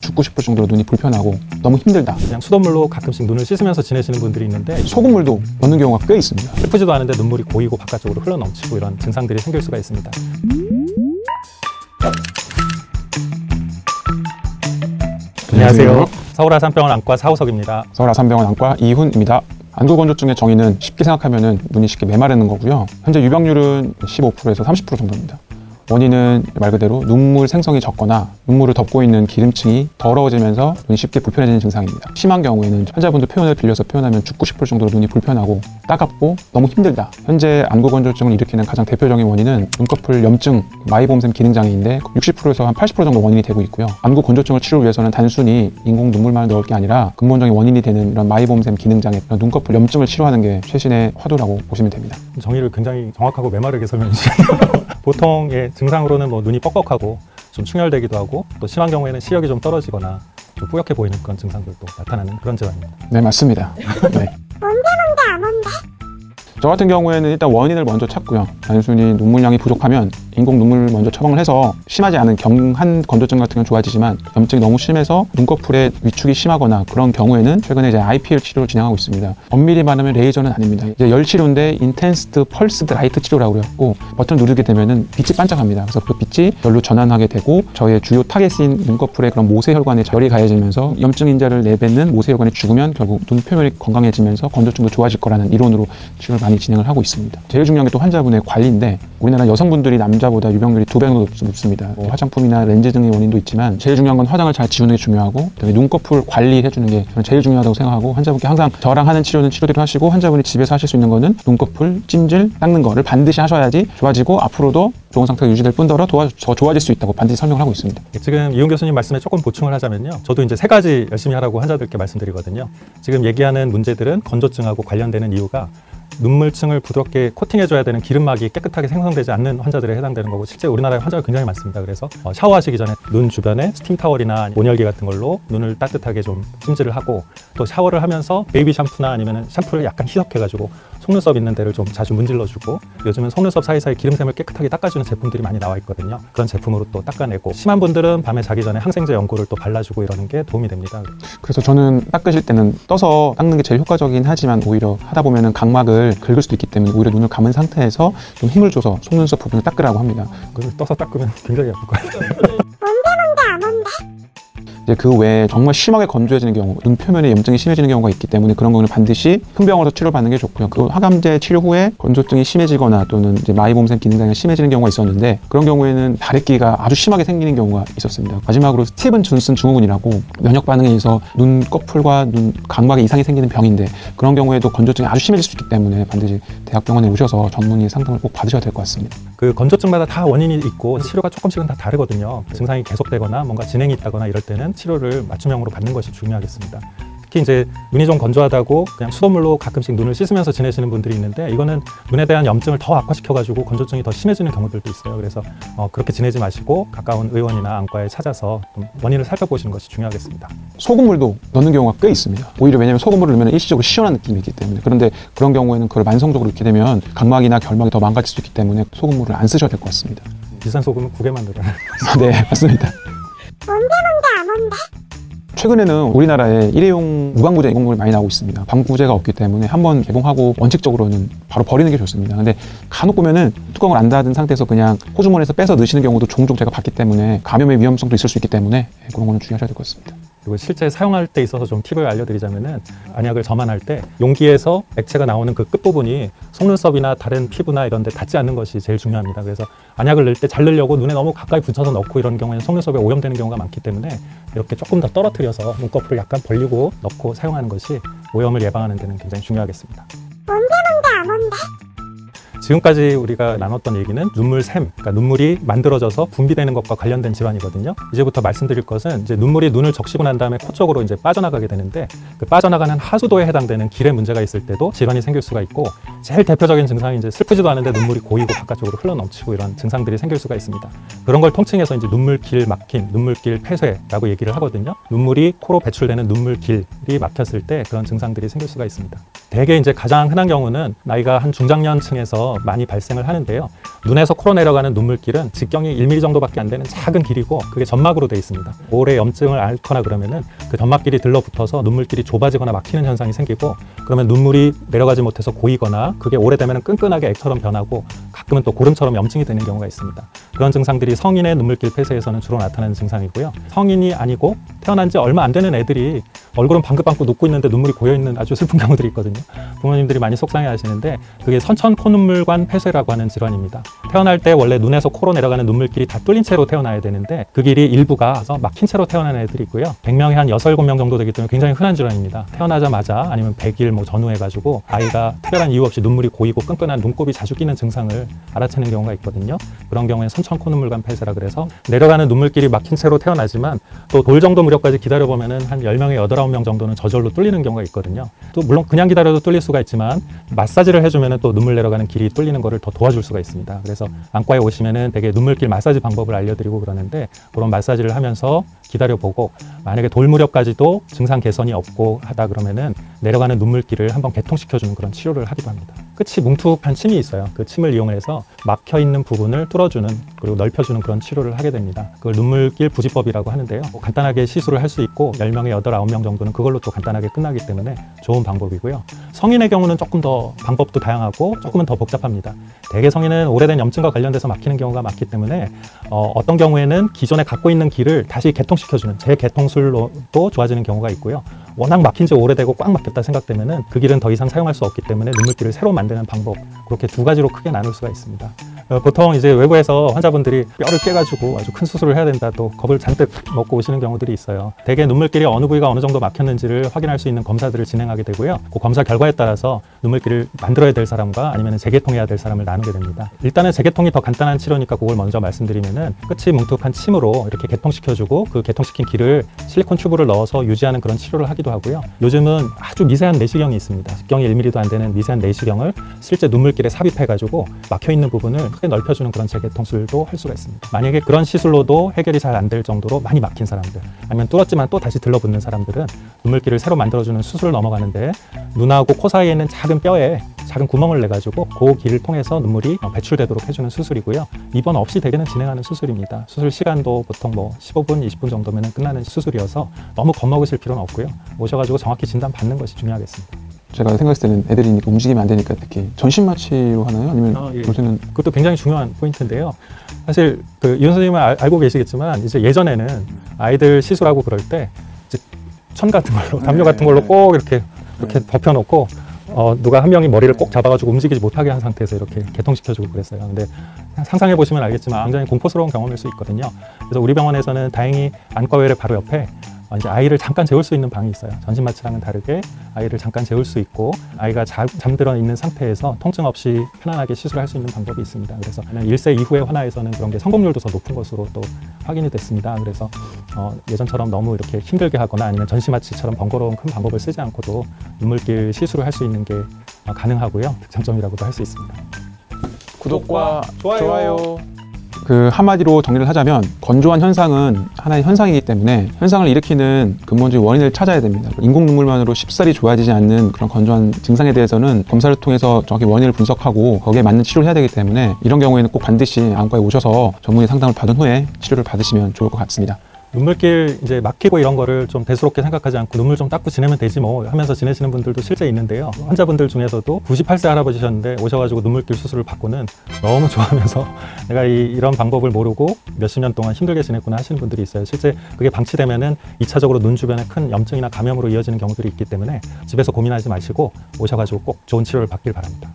죽고 싶을 정도로 눈이 불편하고 너무 힘들다. 그냥 수돗물로 가끔씩 눈을 씻으면서 지내시는 분들이 있는데 소금물도 넣는 경우가 꽤 있습니다. 슬프지도 않은데 눈물이 고이고 바깥쪽으로 흘러넘치고 이런 증상들이 생길 수가 있습니다. 안녕하세요. 서울아산병원 안과 사우석입니다. 서울아산병원 안과 이훈입니다. 안구건조증의 정의는 쉽게 생각하면 눈이 쉽게 메마르는 거고요. 현재 유병률은 15%에서 30% 정도입니다. 원인은 말 그대로 눈물 생성이 적거나 눈물을 덮고 있는 기름층이 더러워지면서 눈이 쉽게 불편해지는 증상입니다. 심한 경우에는 환자분들 표현을 빌려서 표현하면 죽고 싶을 정도로 눈이 불편하고 따갑고 너무 힘들다. 현재 안구건조증을 일으키는 가장 대표적인 원인은 눈꺼풀 염증, 마이보험샘 기능장애인데 60%에서 한 80% 정도 원인이 되고 있고요. 안구건조증을 치료를 위해서는 단순히 인공 눈물만 넣을 게 아니라 근본적인 원인이 되는 이런 마이보험샘 기능장애, 눈꺼풀 염증을 치료하는 게 최신의 화두라고 보시면 됩니다. 정의를 굉장히 정확하고 메마르게 설명해 주시네요. 보통의 증상으로는 눈이 뻑뻑하고 좀 충혈되기도 하고 또 심한 경우에는 시력이 좀 떨어지거나 좀 뿌옇게 보이는 그런 증상들도 나타나는 그런 질환입니다. 네, 맞습니다. 네. 저 같은 경우에는 일단 원인을 먼저 찾고요. 단순히 눈물량이 부족하면 인공 눈물을 먼저 처방을 해서 심하지 않은 경한 건조증 같은 건 좋아지지만 염증이 너무 심해서 눈꺼풀에 위축이 심하거나 그런 경우에는 최근에 이제 IPL 치료를 진행하고 있습니다. 엄밀히 말하면 레이저는 아닙니다. 이제 열 치료인데 인텐스드 펄스드 라이트 치료라고 그래갖고 버튼 누르게 되면은 빛이 반짝합니다. 그래서 그 빛이 열로 전환하게 되고 저의 주요 타겟인 눈꺼풀의 그런 모세혈관에 열이 가해지면서 염증 인자를 내뱉는 모세혈관이 죽으면 결국 눈 표면이 건강해지면서 건조증도 좋아질 거라는 이론으로 치료를 많이 진행을 하고 있습니다. 제일 중요한 게 또 환자분의 관리인데 우리나라 여성분들이 남자보다 유병률이 2배나 높습니다. 화장품이나 렌즈 등의 원인도 있지만 제일 중요한 건 화장을 잘 지우는 게 중요하고 눈꺼풀 관리해주는 게 저는 제일 중요하다고 생각하고 환자분께 항상 저랑 하는 치료는 치료대로 하시고 환자분이 집에서 하실 수 있는 거는 눈꺼풀 찜질 닦는 거를 반드시 하셔야지 좋아지고 앞으로도 좋은 상태가 유지될 뿐더러 더 좋아질 수 있다고 반드시 설명을 하고 있습니다. 지금 이훈 교수님 말씀에 조금 보충을 하자면요. 저도 이제 3가지 열심히 하라고 환자들께 말씀드리거든요. 지금 얘기하는 문제들은 건조증하고 관련되는 이유가 눈물층을 부드럽게 코팅해줘야 되는 기름막이 깨끗하게 생성되지 않는 환자들에 해당되는 거고 실제 우리나라에 환자가 굉장히 많습니다. 그래서 샤워하시기 전에 눈 주변에 스팀 타월이나 온열기 같은 걸로 눈을 따뜻하게 좀 찜질을 하고 또 샤워를 하면서 베이비 샴푸나 아니면 샴푸를 약간 희석해가지고 속눈썹 있는 데를 좀 자주 문질러주고 요즘은 속눈썹 사이사이 기름샘을 깨끗하게 닦아주는 제품들이 많이 나와 있거든요. 그런 제품으로 또 닦아내고 심한 분들은 밤에 자기 전에 항생제 연고를 또 발라주고 이러는 게 도움이 됩니다. 그래서 저는 닦으실 때는 떠서 닦는 게 제일 효과적이긴 하지만 오히려 하다 보면은 각막을 긁을 수도 있기 때문에 오히려 눈을 감은 상태에서 좀 힘을 줘서 속눈썹 부분을 닦으라고 합니다. 그걸 떠서 닦으면 굉장히 아플 거예요. 이제 그 외에 정말 심하게 건조해지는 경우, 눈 표면에 염증이 심해지는 경우가 있기 때문에 그런 경우는 반드시 큰 병원에서 치료받는 게 좋고요. 그 하감제 치료 후에 건조증이 심해지거나 또는 이제 마이보험샘 기능장애가 심해지는 경우가 있었는데 그런 경우에는 다래끼가 아주 심하게 생기는 경우가 있었습니다. 마지막으로 스티븐 존슨 증후군이라고 면역 반응에 의해서 눈꺼풀과 눈 각막에 이상이 생기는 병인데 그런 경우에도 건조증이 아주 심해질 수 있기 때문에 반드시 대학병원에 오셔서 전문의 상담을 꼭 받으셔야 될 것 같습니다. 그 건조증마다 다 원인이 있고 치료가 조금씩은 다 다르거든요. 증상이 계속되거나 뭔가 진행이 있다거나 이럴 때는 치료를 맞춤형으로 받는 것이 중요하겠습니다. 특히 이제 눈이 좀 건조하다고 그냥 수돗물로 가끔씩 눈을 씻으면서 지내시는 분들이 있는데 이거는 눈에 대한 염증을 더 악화시켜가지고 건조증이 더 심해지는 경우들도 있어요. 그래서 그렇게 지내지 마시고 가까운 의원이나 안과에 찾아서 좀 원인을 살펴보시는 것이 중요하겠습니다. 소금물도 넣는 경우가 꽤 있습니다. 오히려 왜냐하면 소금물을 넣으면 일시적으로 시원한 느낌이 있기 때문에 그런데 그런 경우에는 그걸 만성적으로 넣게 되면 각막이나 결막이 더 망가질 수 있기 때문에 소금물을 안 쓰셔야 될 것 같습니다. 비싼 소금은 국에 만들어요. 네, 맞습니다. 최근에는 우리나라에 일회용 무방부제 인공물이 많이 나오고 있습니다. 방부제가 없기 때문에 한번 개봉하고 원칙적으로는 바로 버리는 게 좋습니다. 근데 간혹 보면은 뚜껑을 안 닫은 상태에서 그냥 호주머니에서 빼서 넣으시는 경우도 종종 제가 봤기 때문에 감염의 위험성도 있을 수 있기 때문에 그런 거는 주의하셔야 될 것 같습니다. 그리고 실제 사용할 때 있어서 좀 팁을 알려드리자면은 안약을 점안할 때 용기에서 액체가 나오는 그 끝부분이 속눈썹이나 다른 피부나 이런 데 닿지 않는 것이 제일 중요합니다. 그래서 안약을 넣을 때 잘 넣으려고 눈에 너무 가까이 붙여서 넣고 이런 경우에는 속눈썹에 오염되는 경우가 많기 때문에 이렇게 조금 더 떨어뜨려서 눈꺼풀을 약간 벌리고 넣고 사용하는 것이 오염을 예방하는 데는 굉장히 중요하겠습니다. 지금까지 우리가 나눴던 얘기는 눈물샘, 그러니까 눈물이 만들어져서 분비되는 것과 관련된 질환이거든요. 이제부터 말씀드릴 것은 이제 눈물이 눈을 적시고 난 다음에 코 쪽으로 이제 빠져나가게 되는데 그 빠져나가는 하수도에 해당되는 길에 문제가 있을 때도 질환이 생길 수가 있고 제일 대표적인 증상이 이제 슬프지도 않은데 눈물이 고이고 바깥쪽으로 흘러넘치고 이런 증상들이 생길 수가 있습니다. 그런 걸 통칭해서 이제 눈물길 막힘, 눈물길 폐쇄라고 얘기를 하거든요. 눈물이 코로 배출되는 눈물길이 막혔을 때 그런 증상들이 생길 수가 있습니다. 대개 이제 가장 흔한 경우는 나이가 한 중장년층에서 많이 발생을 하는데요. 눈에서 코로 내려가는 눈물길은 직경이 1mm 정도밖에 안 되는 작은 길이고 그게 점막으로 되어 있습니다. 오래 염증을 앓거나 그러면은 그 점막길이 들러붙어서 눈물길이 좁아지거나 막히는 현상이 생기고 그러면 눈물이 내려가지 못해서 고이거나 그게 오래되면 끈끈하게 액처럼 변하고 가끔은 또 고름처럼 염증이 되는 경우가 있습니다. 그런 증상들이 성인의 눈물길 폐쇄에서는 주로 나타나는 증상이고요. 성인이 아니고 태어난 지 얼마 안 되는 애들이 얼굴은 방긋방긋 웃고 있는데 눈물이 고여있는 아주 슬픈 경우들이 있거든요. 부모님들이 많이 속상해 하시는데 그게 선천 코눈물관 폐쇄라고 하는 질환입니다. 태어날 때 원래 눈에서 코로 내려가는 눈물길이 다 뚫린 채로 태어나야 되는데 그 길이 일부가 막힌 채로 태어나는 애들이 있고요. 100명에 한 6, 7명 정도 되기 때문에 굉장히 흔한 질환입니다. 태어나자마자 아니면 100일 전후해 가지고 아이가 특별한 이유 없이 눈물이 고이고 끈끈한 눈곱이 자주 끼는 증상을 알아채는 경우가 있거든요. 그런 경우에 선천 코눈물관 폐쇄라 그래서 내려가는 눈물길이 막힌 채로 태어나지만 또 돌 정도 무렵까지 기다려보면은 한 10명에 8, 9명 정도는 저절로 뚫리는 경우가 있거든요. 또 물론 그냥 기다려도 뚫릴 수가 있지만 마사지를 해주면은 또 눈물 내려가는 길이 뚫리는 거를 더 도와줄 수가 있습니다. 그래서 안과에 오시면은 되게 눈물길 마사지 방법을 알려드리고 그러는데 그런 마사지를 하면서 기다려보고 만약에 돌 무렵까지도 증상 개선이 없고 하다 그러면은 내려가는 눈물길을 한번 개통시켜주는 그런 치료를 하기도 합니다. 끝이 뭉툭한 침이 있어요. 그 침을 이용해서 막혀있는 부분을 뚫어주는 그리고 넓혀주는 그런 치료를 하게 됩니다. 그걸 눈물길 부지법이라고 하는데요. 간단하게 시술을 할 수 있고 10명에 8, 9명 정도는 그걸로 또 간단하게 끝나기 때문에 좋은 방법이고요. 성인의 경우는 조금 더 방법도 다양하고 조금은 더 복잡합니다. 대개 성인은 오래된 염증과 관련돼서 막히는 경우가 많기 때문에 어떤 경우에는 기존에 갖고 있는 길을 다시 개통시켜주는 재개통술로도 좋아지는 경우가 있고요. 워낙 막힌 지 오래되고 꽉 막혔다 생각되면은 그 길은 더 이상 사용할 수 없기 때문에 눈물길을 새로 만드는 방법 그렇게 두 가지로 크게 나눌 수가 있습니다. 보통 이제 외부에서 환자분들이 뼈를 깨가지고 아주 큰 수술을 해야 된다 또 겁을 잔뜩 먹고 오시는 경우들이 있어요. 대개 눈물길이 어느 부위가 어느 정도 막혔는지를 확인할 수 있는 검사들을 진행하게 되고요. 그 검사 결과에 따라서 눈물길을 만들어야 될 사람과 아니면 재개통해야 될 사람을 나누게 됩니다. 일단은 재개통이 더 간단한 치료니까 그걸 먼저 말씀드리면은 끝이 뭉툭한 침으로 이렇게 개통시켜주고 그 개통시킨 길을 실리콘 튜브를 넣어서 유지하는 그런 치료를 하기도 하고요. 요즘은 아주 미세한 내시경이 있습니다. 직경이 1mm도 안 되는 미세한 내시경을 실제 눈물길에 삽입해가지고 막혀있는 부분을 크게 넓혀주는 그런 재개통술도 할 수가 있습니다. 만약에 그런 시술로도 해결이 잘 안 될 정도로 많이 막힌 사람들 아니면 뚫었지만 또 다시 들러붙는 사람들은 눈물길을 새로 만들어주는 수술을 넘어가는데 눈하고 코 사이에 있는 작은 뼈에 작은 구멍을 내가지고 그 길을 통해서 눈물이 배출되도록 해주는 수술이고요. 입원 없이 대개는 진행하는 수술입니다. 수술 시간도 보통 15분, 20분 정도면 끝나는 수술이어서 너무 겁먹으실 필요는 없고요. 오셔가지고 정확히 진단 받는 것이 중요하겠습니다. 제가 생각했을 때는 애들이 움직이면 안 되니까 특히 전신 마취로 하나요? 아니면 예. 요새는 그것도 굉장히 중요한 포인트인데요. 사실 이윤 선생님은 알고 계시겠지만 이제 예전에는 아이들 시술하고 그럴 때 이제 천 같은 걸로 담요 같은 걸로 꼭 이렇게 덮여놓고 누가 한 명이 머리를 꼭 잡아가지고 움직이지 못하게 한 상태에서 이렇게 개통시켜주고 그랬어요. 근데 상상해 보시면 알겠지만 굉장히 공포스러운 경험일 수 있거든요. 그래서 우리 병원에서는 다행히 안과외래 바로 옆에 이제 아이를 잠깐 재울 수 있는 방이 있어요. 전신 마취랑은 다르게 아이를 잠깐 재울 수 있고 아이가 잠들어 있는 상태에서 통증 없이 편안하게 시술할 수 있는 방법이 있습니다. 그래서 1세 이후의 환아에서는 그런 게 성공률도 더 높은 것으로 또 확인이 됐습니다. 그래서 예전처럼 너무 이렇게 힘들게 하거나 아니면 전신 마취처럼 번거로운 큰 방법을 쓰지 않고도 눈물길 시술을 할 수 있는 게 가능하고요. 득장점이라고도 할 수 있습니다. 구독과 좋아요. 그 한마디로 정리를 하자면 건조한 현상은 하나의 현상이기 때문에 현상을 일으키는 근본적인 원인을 찾아야 됩니다. 인공 눈물만으로 쉽사리 좋아지지 않는 그런 건조한 증상에 대해서는 검사를 통해서 정확히 원인을 분석하고 거기에 맞는 치료를 해야 되기 때문에 이런 경우에는 꼭 반드시 안과에 오셔서 전문의 상담을 받은 후에 치료를 받으시면 좋을 것 같습니다. 눈물길 이제 막히고 이런 거를 좀 대수롭게 생각하지 않고 눈물 좀 닦고 지내면 되지 뭐 하면서 지내시는 분들도 실제 있는데요. 환자분들 중에서도 98세 할아버지셨는데 오셔가지고 눈물길 수술을 받고는 너무 좋아하면서 내가 이런 방법을 모르고 몇십 년 동안 힘들게 지냈구나 하시는 분들이 있어요. 실제 그게 방치되면은 2차적으로 눈 주변에 큰 염증이나 감염으로 이어지는 경우들이 있기 때문에 집에서 고민하지 마시고 오셔가지고 꼭 좋은 치료를 받길 바랍니다.